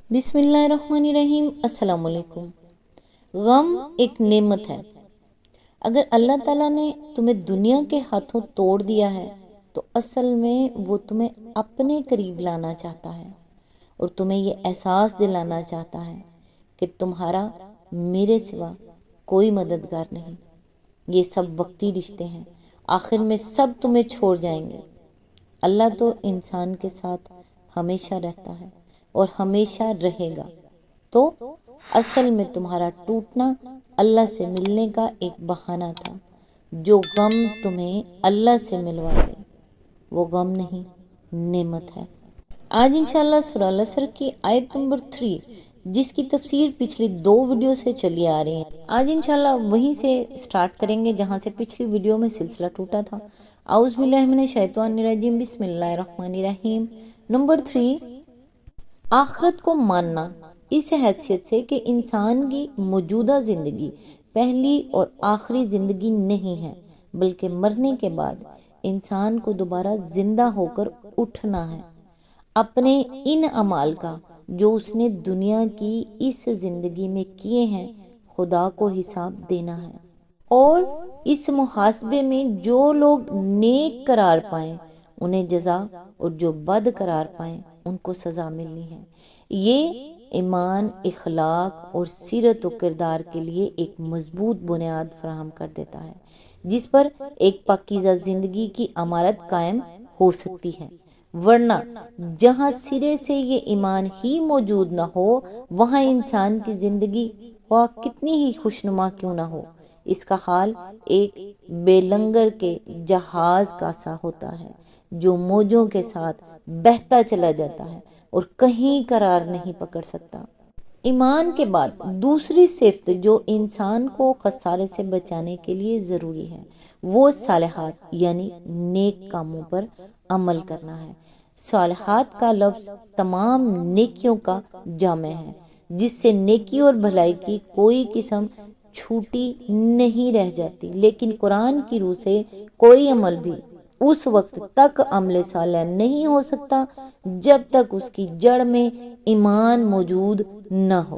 بسم اللہ الرحمن الرحیم۔ السلام علیکم۔ غم ایک نعمت ہے۔ اگر اللہ تعالیٰ نے تمہیں دنیا کے ہاتھوں توڑ دیا ہے تو اصل میں وہ تمہیں اپنے قریب لانا چاہتا ہے اور تمہیں یہ احساس دلانا چاہتا ہے کہ تمہارا میرے سوا کوئی مددگار نہیں۔ یہ سب وقتی رشتے ہیں، آخر میں سب تمہیں چھوڑ جائیں گے۔ اللہ تو انسان کے ساتھ ہمیشہ رہتا ہے اور ہمیشہ رہے گا، تو اصل میں تمہارا ٹوٹنا اللہ سے ملنے کا ایک بہانہ تھا۔ جو غم تمہیں اللہ سے ملوا دے وہ غم نہیں، نعمت ہے۔ آج انشاءاللہ سورہ العصر کی آیت نمبر 3، جس کی تفسیر پچھلی 2 ویڈیو سے چلی آ رہی ہے، آج انشاءاللہ وہیں سے سٹارٹ کریں گے جہاں سے پچھلی ویڈیو میں سلسلہ ٹوٹا تھا۔ اعوذ باللہ من الشیطان الرجیم، بسم اللہ الرحمن الرحیم۔ نمبر 3، آخرت کو ماننا، اس حیثیت سے کہ انسان کی موجودہ زندگی پہلی اور آخری زندگی نہیں ہے، بلکہ مرنے کے بعد انسان کو دوبارہ زندہ ہو کر اٹھنا ہے۔ اپنے ان اعمال کا جو اس نے دنیا کی اس زندگی میں کیے ہیں خدا کو حساب دینا ہے، اور اس محاسبے میں جو لوگ نیک قرار پائیں انہیں جزا اور جو بد قرار پائیں ان کو سزا ملنی ہے۔ یہ ایمان، اخلاق اور سیرت و کردار کے لیے ایک مضبوط بنیاد فراہم کر دیتا ہے جس پر ایک پاکیزہ زندگی کی عمارت قائم ہو سکتی ہے۔ ورنہ جہاں سرے سے یہ ایمان ہی موجود نہ ہو، وہاں انسان کی زندگی خواہ کتنی ہی خوشنما کیوں نہ ہو، اس کا حال ایک بے لنگر کے جہاز کا سا ہوتا ہے جو موجوں کے ساتھ بہتا چلا جاتا ہے اور کہیں قرار نہیں پکڑ سکتا۔ ایمان کے بعد دوسری صفت جو انسان کو خسارے سے بچانے کے لیے ضروری ہے وہ صالحات یعنی نیک کاموں پر عمل کرنا ہے۔ صالحات کا لفظ تمام نیکیوں کا جامع ہے جس سے نیکی اور بھلائی کی کوئی قسم چھوٹی نہیں رہ جاتی، لیکن قرآن کی روح سے کوئی عمل بھی اس وقت تک عمل صالح نہیں ہو سکتا جب تک اس کی جڑ میں ایمان موجود نہ ہو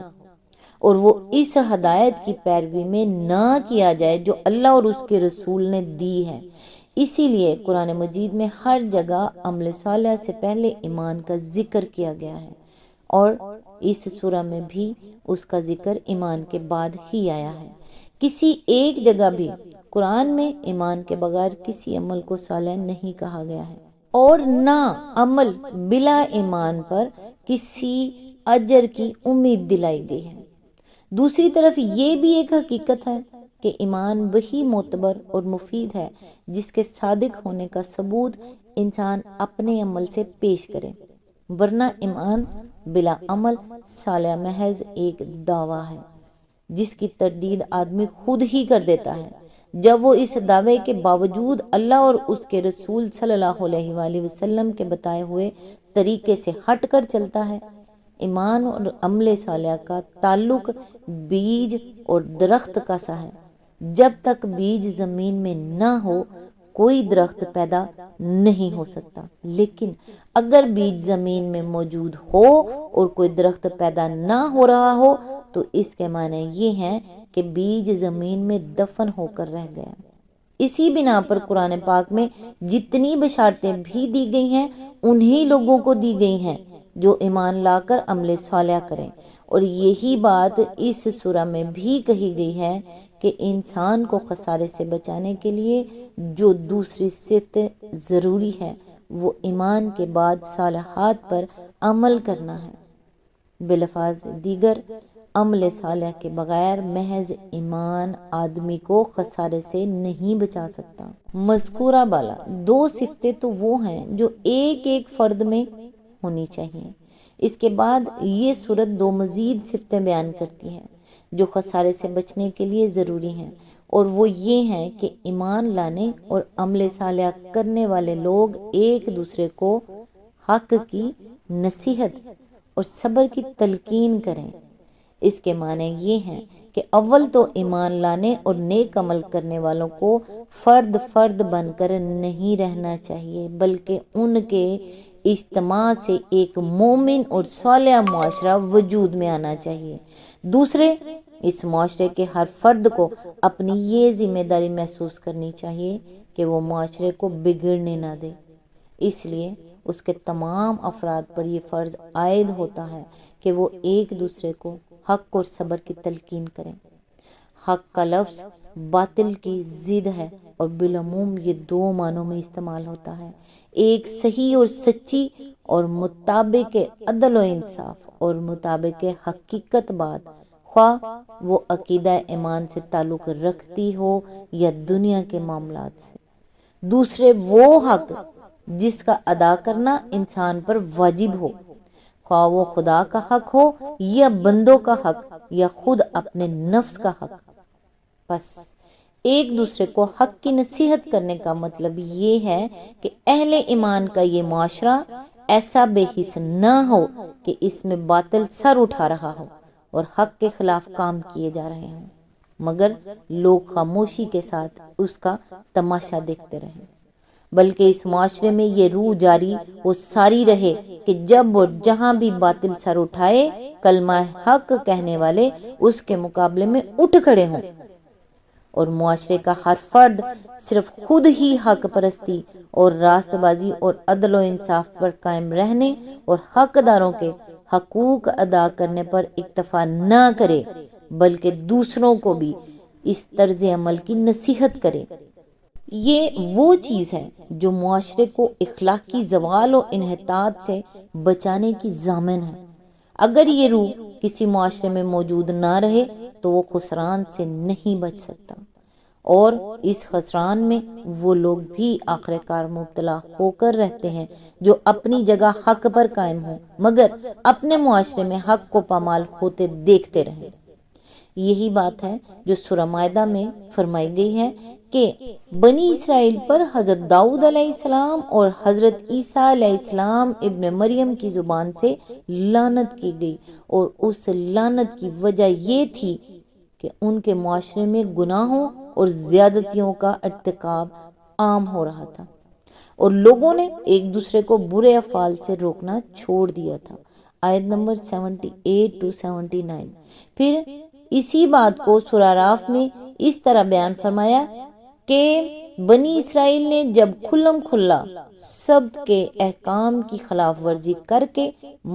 اور وہ اس ہدایت کی پیروی میں نہ کیا جائے جو اللہ اور اس کے رسول نے دی ہے۔ اسی لیے قرآن مجید میں ہر جگہ عمل صالح سے پہلے ایمان کا ذکر کیا گیا ہے، اور اس سورہ میں بھی اس کا ذکر ایمان کے بعد ہی آیا ہے۔ کسی ایک جگہ بھی قرآن میں ایمان کے بغیر کسی عمل کو صالح نہیں کہا گیا ہے، اور نہ عمل بلا ایمان پر کسی اجر کی امید دلائی گئی ہے۔ دوسری طرف یہ بھی ایک حقیقت ہے کہ ایمان وہی معتبر اور مفید ہے جس کے صادق ہونے کا ثبوت انسان اپنے عمل سے پیش کرے، ورنہ ایمان بلا عمل صالح محض ایک دعویٰ ہے جس کی تردید آدمی خود ہی کر دیتا ہے جب وہ اس دعوے کے باوجود اللہ اور اس کے رسول صلی اللہ علیہ وآلہ وسلم کے بتائے ہوئے طریقے سے ہٹ کر چلتا ہے۔ ایمان اور عمل صالح کا تعلق بیج اور درخت کا سا ہے۔ جب تک بیج زمین میں نہ ہو کوئی درخت پیدا نہیں ہو سکتا، لیکن اگر بیج زمین میں موجود ہو اور کوئی درخت پیدا نہ ہو رہا ہو تو اس کے معنی یہ ہے کہ بیج زمین میں دفن ہو کر رہ گیا۔ اسی بنا پر قرآن پاک میں جتنی بشارتیں بھی دی گئی ہیں انہی لوگوں کو دی گئی ہیں جو ایمان لا کر عمل صالح کریں، اور یہی بات اس سورہ میں بھی کہی گئی ہے کہ انسان کو خسارے سے بچانے کے لیے جو دوسری صفت ضروری ہے وہ ایمان کے بعد صالحات پر عمل کرنا ہے۔ بالفاظ دیگر عمل صالح کے بغیر محض ایمان آدمی کو خسارے سے نہیں بچا سکتا۔ مذکورہ بالا 2 صفتیں تو وہ ہیں جو ایک ایک فرد میں ہونی چاہیے۔ اس کے بعد یہ سورت 2 مزید صفتیں بیان کرتی ہے جو خسارے سے بچنے کے لیے ضروری ہیں، اور وہ یہ ہیں کہ ایمان لانے اور عمل صالح کرنے والے لوگ ایک دوسرے کو حق کی نصیحت اور صبر کی تلقین کریں۔ اس کے معنی یہ ہیں کہ اول تو ایمان لانے اور نیک عمل کرنے والوں کو فرد فرد بن کر نہیں رہنا چاہیے، بلکہ ان کے اجتماع سے ایک مومن اور صالح معاشرہ وجود میں آنا چاہیے۔ دوسرے، اس معاشرے کے ہر فرد کو اپنی یہ ذمہ داری محسوس کرنی چاہیے کہ وہ معاشرے کو بگڑنے نہ دے، اس لیے اس کے تمام افراد پر یہ فرض عائد ہوتا ہے کہ وہ ایک دوسرے کو حق اور صبر کی تلقین کریں۔ حق کا لفظ باطل کی ضد ہے اور بالعموم یہ دو معنوں میں استعمال ہوتا ہے، ایک صحیح اور سچی اور مطابق عدل و انصاف اور مطابق حقیقت بات، خواہ وہ عقیدہ ایمان سے تعلق رکھتی ہو یا دنیا کے معاملات سے۔ دوسرے، وہ حق جس کا ادا کرنا انسان پر واجب ہو، خواہ وہ خدا کا حق ہو یا بندوں کا حق یا خود اپنے نفس کا حق۔ بس ایک دوسرے کو حق کی نصیحت کرنے کا مطلب یہ ہے کہ اہل ایمان کا یہ معاشرہ ایسا بے حس نہ ہو کہ اس میں باطل سر اٹھا رہا ہو اور حق کے خلاف کام کیے جا رہے ہوں، مگر لوگ خاموشی کے ساتھ اس کا تماشا دیکھتے رہیں، بلکہ اس معاشرے میں یہ روح جاری و ساری رہے کہ جب اور جہاں بھی باطل سر اٹھائے، کلمہ حق کہنے والے اس کے مقابلے میں اٹھ کھڑے ہوں، اور معاشرے کا ہر فرد صرف خود ہی حق پرستی اور راست بازی اور عدل و انصاف پر قائم رہنے اور حقداروں کے حقوق ادا کرنے پر اکتفا نہ کرے، بلکہ دوسروں کو بھی اس طرز عمل کی نصیحت کرے۔ یہ وہ چیز ہے جو معاشرے کو اخلاقی زوال و انحطاط سے بچانے کی ضامن ہے۔ اگر یہ روح کسی معاشرے میں موجود نہ رہے تو وہ خسران سے نہیں بچ سکتا، اور اس خسران میں وہ لوگ بھی آخر کار مبتلا ہو کر رہتے ہیں جو اپنی جگہ حق پر قائم ہوں مگر اپنے معاشرے میں حق کو پامال ہوتے دیکھتے رہیں۔ یہی بات ہے جو سورہ مائدہ میں فرمائی گئی ہے کہ بنی اسرائیل پر حضرت داؤد علیہ السلام اور حضرت عیسیٰ علیہ السلام ابن مریم کی زبان سے لعنت کی گئی، اور اس لعنت کی وجہ یہ تھی کہ ان کے معاشرے میں گناہوں اور زیادتیوں کا ارتکاب عام ہو رہا تھا اور لوگوں نے ایک دوسرے کو برے افعال سے روکنا چھوڑ دیا تھا۔ آیت نمبر 78 to 79۔ پھر اسی بات کو سورہ اعراف میں اس طرح بیان فرمایا کہ بنی اسرائیل نے جب کھلم کھلا سبت کے احکام کی خلاف ورزی کر کے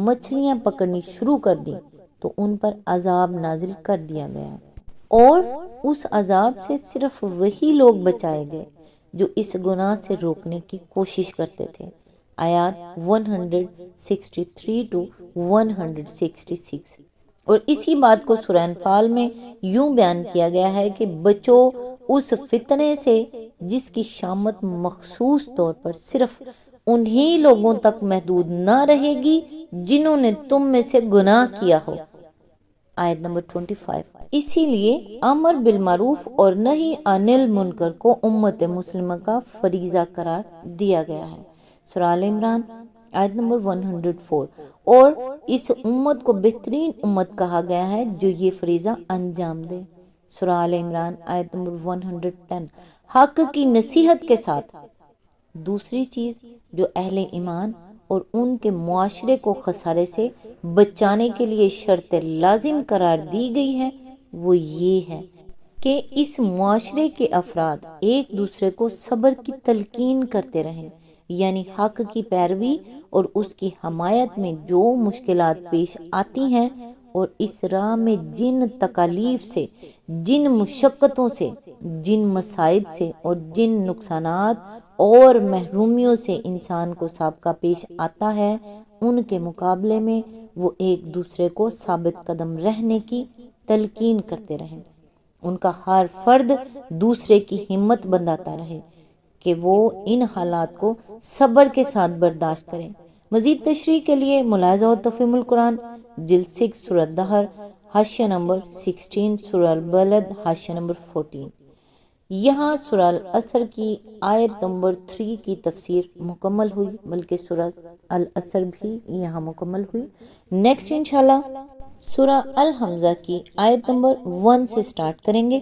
مچھلیاں پکڑنی شروع کر دی تو ان پر عذاب نازل کر دیا گیا، اور اس عذاب سے صرف وہی لوگ بچائے گئے جو اس گناہ سے روکنے کی کوشش کرتے تھے۔ آیات 163 to 166۔ اور اسی بات کو سورہ انفال میں یوں بیان کیا گیا ہے کہ بچو اس فتنے سے جس کی شامت مخصوص طور پر صرف انہی لوگوں تک محدود نہ رہے گی جنہوں نے تم میں سے گناہ کیا ہو۔ آیت نمبر 25۔ اسی لیے امر بالمعروف اور نہی عن المنکر کو امت مسلمہ کا فریضہ قرار دیا گیا ہے۔ سورہ آل عمران آیت نمبر 104۔ اور اس امت کو بہترین امت کہا گیا ہے جو یہ فریضہ انجام دے۔ سورہ آل عمران آیت نمبر 110۔ حق کی نصیحت کے ساتھ دوسری چیز جو اہل ایمان اور ان کے معاشرے کو خسارے سے بچانے کے لیے شرط لازم قرار دی گئی ہے وہ یہ ہے کہ اس معاشرے کے افراد ایک دوسرے کو صبر کی تلقین کرتے رہیں، یعنی حق کی پیروی اور اس کی حمایت میں جو مشکلات پیش آتی ہیں اور اس راہ میں جن تکالیف سے، جن مشقتوں سے، جن مصائب سے اور جن نقصانات اور محرومیوں سے انسان کو سابقہ پیش آتا ہے، ان کے مقابلے میں وہ ایک دوسرے کو ثابت قدم رہنے کی تلقین کرتے رہیں۔ ان کا ہر فرد دوسرے کی ہمت بندھاتا رہے کہ وہ ان حالات کو صبر کے ساتھ برداشت کریں۔ مزید تشریح کے لیے ملاحظہ و تفہیم القرآن جلد 6 سورہ دہر حاشیہ نمبر 16، سورہ البلد حاشیہ نمبر 14۔ یہاں سورہ العصر کی آیت نمبر 3 کی تفسیر مکمل ہوئی، بلکہ سورہ العصر بھی یہاں مکمل ہوئی۔ نیکسٹ انشاءاللہ سورہ الحمزہ کی آیت نمبر 1 سے سٹارٹ کریں گے۔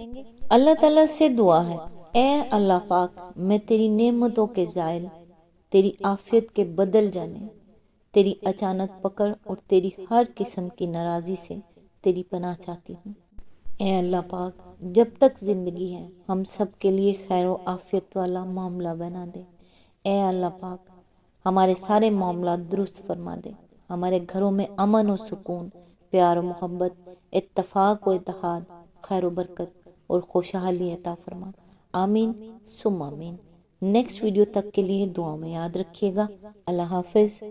اللہ تعالیٰ سے دعا ہے، اے اللہ پاک، میں تیری نعمتوں کے زائل تیری عافیت کے بدل جانے، تیری اچانک پکڑ اور تیری ہر قسم کی ناراضی سے تیری پناہ چاہتی ہوں۔ اے اللہ پاک، جب تک زندگی ہے ہم سب کے لیے خیر و عافیت والا معاملہ بنا دے۔ اے اللہ پاک، ہمارے سارے معاملات درست فرما دے، ہمارے گھروں میں امن و سکون، پیار و محبت، اتفاق و اتحاد، خیر و برکت اور خوشحالی عطا فرما۔ آمین ثم آمین۔ نیکسٹ ویڈیو تک کے لیے دعا میں یاد رکھیے گا۔ اللہ حافظ۔